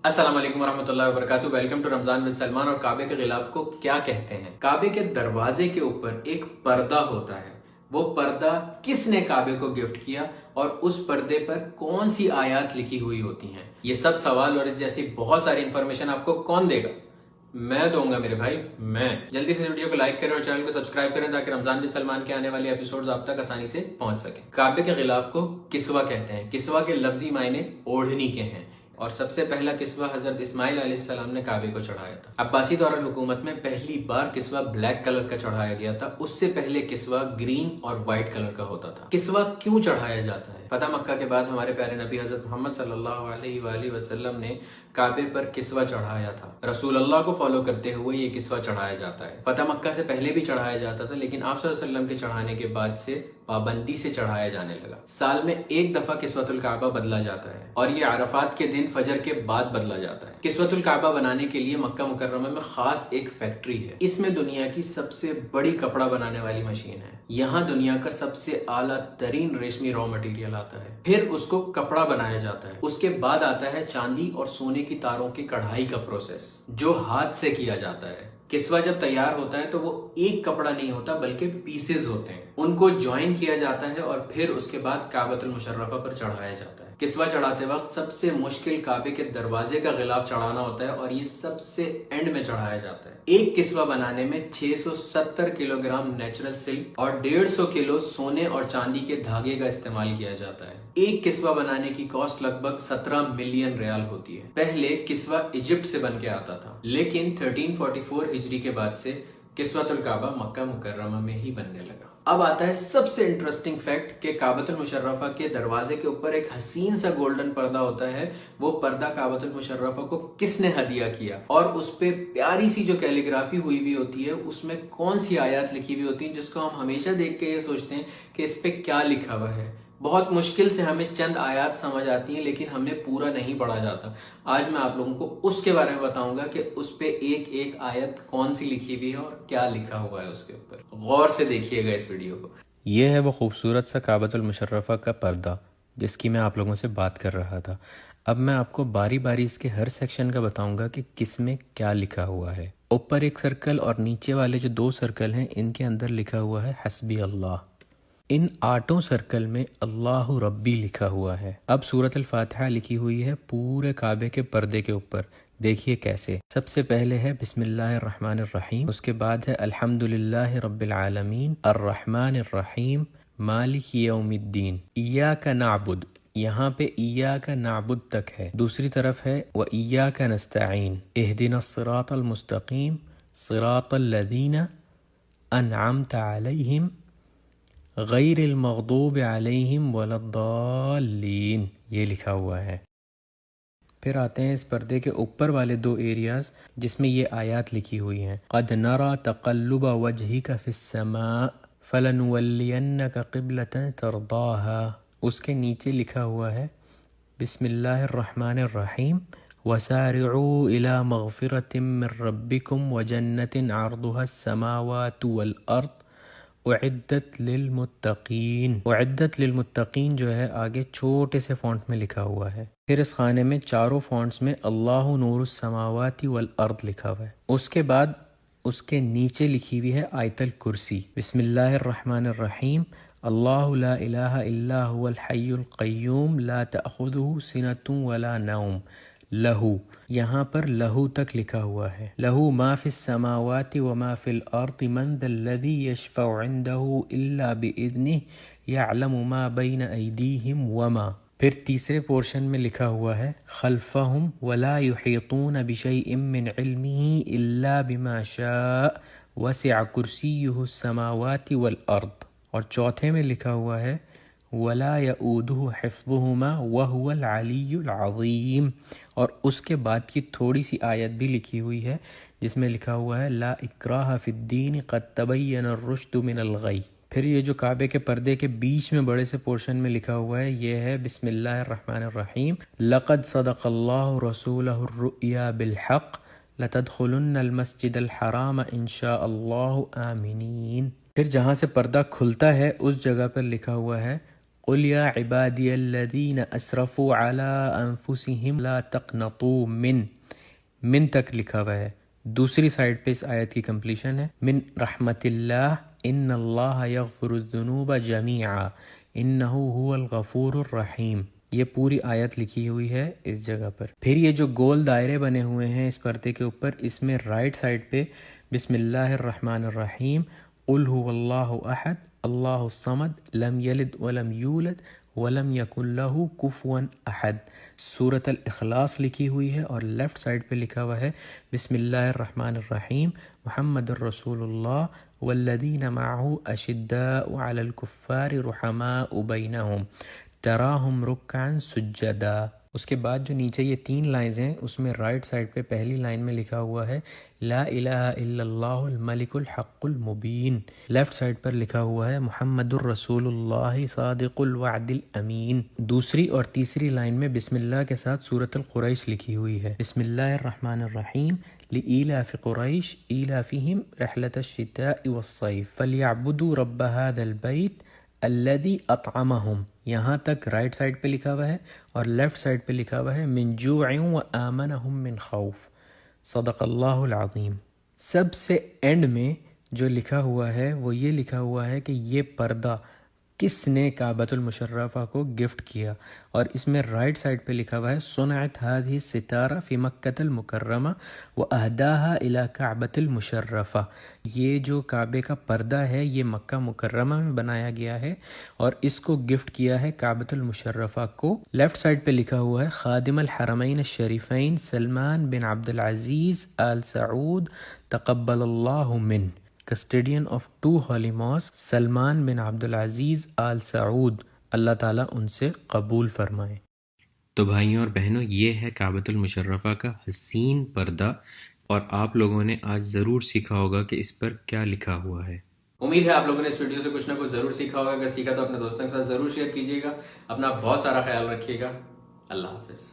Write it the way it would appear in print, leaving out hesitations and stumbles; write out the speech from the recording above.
السلام علیکم ورحمۃ اللہ وبرکاتہ۔ Welcome to Ramzan with Salman. اور کعبے کے غلاف کو کیا کہتے ہیں؟ کعبے کے دروازے کے اوپر ایک پردہ ہوتا ہے، وہ پردہ کس نے کعبے کو گفٹ کیا اور اس پردے پر کون سی آیات لکھی ہوئی ہوتی ہیں؟ یہ سب سوال اور اس جیسی بہت ساری انفارمیشن آپ کو کون دے گا؟ میں دوں گا میرے بھائی، میں۔ جلدی سے ویڈیو کو لائک کریں اور چینل کو سبسکرائب کریں تاکہ رمضان ود سلمان کے آنے والے ایپیسوڈز آپ تک آسانی سے پہنچ سکیں۔ کعبے کے غلاف کو کسوہ کہتے ہیں۔ کسوہ کے لفظی معنی اوڑھنی کے ہیں، اور سب سے پہلا کسوہ حضرت اسماعیل علیہ السلام نے کعبے کو چڑھایا تھا۔ عباسی دورالحکومت میں پہلی بار کسوہ بلیک کلر کا چڑھایا گیا تھا، اس سے پہلے کسوہ گرین اور وائٹ کلر کا ہوتا تھا۔ کسوہ کیوں چڑھایا جاتا ہے؟ فتح مکہ کے بعد ہمارے پیارے نبی حضرت محمد صلی اللہ علیہ وآلہ وسلم نے کعبے پر کسوہ چڑھایا تھا۔ رسول اللہ کو فالو کرتے ہوئے یہ کسوہ چڑھایا جاتا ہے۔ فتح مکہ سے پہلے بھی چڑھایا جاتا تھا، لیکن آپ صلی اللہ علیہ وسلم کے چڑھانے کے بعد سے پابندی سے چڑھایا جانے لگا۔ سال میں ایک دفعہ کسوۃ الکعبہ بدلا جاتا ہے، اور یہ عرفات کے دن فجر کے بعد بدلا جاتا ہے۔ کسوۃ الکعبہ بنانے کے لیے مکہ مکرمہ میں خاص ایک فیکٹری ہے۔ اس میں دنیا کی سب سے بڑی کپڑا بنانے والی مشین ہے۔ یہاں دنیا کا سب سے اعلیٰ ترین ریشمی را مٹیریل آتا ہے، پھر اس کو کپڑا بنایا جاتا ہے۔ اس کے بعد آتا ہے چاندی اور سونے کی تاروں کی کڑھائی کا پروسیس، جو ہاتھ سے کیا جاتا ہے۔ کسوہ جب تیار ہوتا ہے تو وہ ایک کپڑا نہیں ہوتا بلکہ پیسز ہوتے ہیں، ان کو جوائن کیا جاتا ہے اور پھر اس کے بعد کعبۃ المشرفہ پر چڑھایا جاتا ہے۔ کسوہ چڑھاتے وقت سب سے مشکل کعبے کے دروازے کا غلاف چڑھانا ہوتا ہے، اور یہ سب سے اینڈ میں چڑھایا جاتا ہے۔ ایک کسوہ بنانے میں 670 کلو گرام نیچرل سلک اور 150 کلو سونے اور چاندی کے دھاگے کا استعمال کیا جاتا ہے۔ ایک کسوہ بنانے کی کاسٹ لگ بھگ 17 ملین ریال ہوتی ہے۔ پہلے کسوہ ایجپٹ سے بن کے آتا تھا، لیکن 1344 ہجری کے بعد سے کسوۃ الکعبہ مکہ مکرمہ میں ہی بننے لگا۔ اب آتا ہے سب سے انٹرسٹنگ فیکٹ کہ کعبۃ المشرفہ کے دروازے کے اوپر ایک حسین سا گولڈن پردہ ہوتا ہے۔ وہ پردہ کعبۃ المشرفہ کو کس نے ہدیہ کیا، اور اس پہ پیاری سی جو کیلیگرافی ہوئی ہوتی ہے، اس میں کون سی آیات لکھی ہوئی ہوتی ہیں جس کو ہم ہمیشہ دیکھ کے یہ سوچتے ہیں کہ اس پہ کیا لکھا ہوا ہے۔ بہت مشکل سے ہمیں چند آیات سمجھ آتی ہیں، لیکن ہمیں پورا نہیں پڑھا جاتا۔ آج میں آپ لوگوں کو اس کے بارے میں بتاؤں گا کہ اس پہ ایک ایک آیت کون سی لکھی ہوئی ہے اور کیا لکھا ہوا ہے اس کے اوپر۔ غور سے دیکھیے گا اس ویڈیو کو۔ یہ ہے وہ خوبصورت سا کعبۃ المشرفہ کا پردہ جس کی میں آپ لوگوں سے بات کر رہا تھا۔ اب میں آپ کو باری باری اس کے ہر سیکشن کا بتاؤں گا کہ کس میں کیا لکھا ہوا ہے۔ اوپر ایک سرکل اور نیچے والے جو 2 سرکل ہیں، ان کے اندر لکھا ہوا ہے حسبی اللہ۔ ان 8 سرکل میں اللہ ربی لکھا ہوا ہے۔ اب سورۃ الفاتحہ لکھی ہوئی ہے پورے کعبے کے پردے کے اوپر۔ دیکھیے کیسے۔ سب سے پہلے ہے بسم اللہ الرحمن الرحیم، اس کے بعد ہے الحمد للہ رب العالمین الرحمن الرحیم مالک یوم الدین، ایاک نعبد، یہاں پہ ایاک نعبد تک ہے۔ دوسری طرف ہے وایاک نستعین اہدنا الصراط المستقیم صراط الذین انعمت علیہم غیر المغضوب علیہم ولا الضالین، یہ لکھا ہوا ہے۔ پھر آتے ہیں اس پردے کے اوپر والے 2 ایریاز جس میں یہ آیات لکھی ہوئی ہیں۔ قد نرى تقلب وجهك في السماء فلنولینک قبلة ترضاها، اس کے نیچے لکھا ہوا ہے بسم اللہ الرحمن الرحیم وسارعوا الى مغفرة من ربکم وجنة عرضها السماوات والارض اعدت للمتقین۔ اعدت للمتقین جو ہے آگے چھوٹے سے فونٹ میں لکھا ہوا ہے۔ پھر اس خانے میں 4 فونٹس میں اللہ نور السماوات والارض لکھا ہوا ہے۔ اس کے بعد اس کے نیچے لکھی ہوئی ہے آیت الکرسی، بسم اللہ الرحمن الرحیم اللہ لا الہ الا هو الحی القیوم لا تأخذه سنۃ ولا نوم لہو، یہاں پر لہو تک لکھا ہوا ہے۔ لہو ما فی السماوات وما فی الارض من ذا الذی یشفع عنده الا باذنہ یعلم ما بین ایدیہم وما۔ پھر تیسرے پورشن میں لکھا ہوا ہے خلفہم ولا یحیطون بشیء من علمہ الا بما شاء وسع کرسیہ السماوات والارض۔ اور چوتھے میں لکھا ہوا ہے ولا یؤودہ حفظہما وہو العلی العظیم۔ اور اس کے بعد کی تھوڑی سی آیت بھی لکھی ہوئی ہے جس میں لکھا ہوا ہے لا اکراہ فی الدین قد تبین الرشد من الغی۔ پھر یہ جو کعبے کے پردے کے بیچ میں بڑے سے پورشن میں لکھا ہوا ہے یہ ہے بسم اللہ الرحمن الرحیم لقد صدق اللہ رسولہ الرؤیا بالحق لتدخلن المسجد الحرام انشاء اللہ آمنین۔ پھر جہاں سے پردہ کھلتا ہے اس جگہ پر لکھا ہوا ہے قل یا عبادی الذین اسرفوا علی انفسہم لا تقنطوا من تک لکھا ہوا ہے. دوسری سائڈ پہ اس آیت کی کمپلیشن ہے من رحمت اللہ ان اللہ یغفر الذنوب جمیعا انہ هو الغفور الرحیم. یہ پوری آیت لکھی ہوئی ہے اس جگہ پر. پھر یہ جو گول دائرے بنے ہوئے ہیں اس پردے کے اوپر، اس میں رائٹ سائڈ پہ بسم اللہ الرحمن الرحیم قل هو اللہ احد اللہ الصمد لم یلد ولم یولد ولم یکن لہ کفوا احد سورۃ الاخلاص لکھی ہوئی ہے، اور لیفٹ سائڈ پہ لکھا ہوا ہے بسم اللہ الرحمن الرحیم محمد الرسول اللہ والذین معہ اشداء علی الکفار رحماء بینہم تراہم رکعا سجدا. اس کے بعد جو نیچے یہ 3 لائنز ہیں اس میں رائٹ سائڈ پہ پہلی لائن میں لکھا ہوا ہے لا الہ الا اللہ الملک الحق المبین. لیفٹ سائڈ پر لکھا ہوا ہے محمد الرسول اللہ صادق الوعد الامین. دوسری اور تیسری لائن میں بسم اللہ کے ساتھ سورۃ القریش لکھی ہوئی ہے بسم اللہ الرحمن الرحیم لإیلاف قریش ایلافہم رحلۃ الشتاء والصیف فلیعبدوا رب ھذا البیت الذی اطعمہم. یہاں تک رائٹ سائڈ پہ لکھا ہوا ہے، اور لیفٹ سائڈ پہ لکھا ہوا ہے من جوع وآمنہم من خوف. صدق اللہ العظیم. سب سے اینڈ میں جو لکھا ہوا ہے وہ یہ لکھا ہوا ہے کہ یہ پردہ کس نے کعبۃ المشرفہ کو گفٹ کیا، اور اس میں رائٹ سائڈ پہ لکھا ہوا ہے صنعت هذه الستارہ فی مکۃ المکرمہ واہداہا الی کعبۃ المشرفہ. یہ جو کعبے کا پردہ ہے یہ مکہ مکرمہ میں بنایا گیا ہے اور اس کو گفٹ کیا ہے کعبۃ المشرفہ کو. لیفٹ سائڈ پہ لکھا ہوا ہے خادم الحرمین الشریفین سلمان بن عبد العزیز آل سعود تقبل اللہ من، کسٹیڈین آف 2 ہولی ماسک سلمان بن عبد العزیز آل سعود، اللہ تعالیٰ ان سے قبول فرمائے. تو بھائیوں اور بہنوں، یہ ہے کعبۃ المشرفہ کا حسین پردہ، اور آپ لوگوں نے آج ضرور سیکھا ہوگا کہ اس پر کیا لکھا ہوا ہے. امید ہے آپ لوگوں نے اس ویڈیو سے کچھ نہ کچھ ضرور سیکھا ہوگا. اگر سیکھا تو اپنے دوستوں کے ساتھ ضرور شیئر کیجیے گا. اپنا بہت سارا خیال رکھیے گا. اللہ حافظ.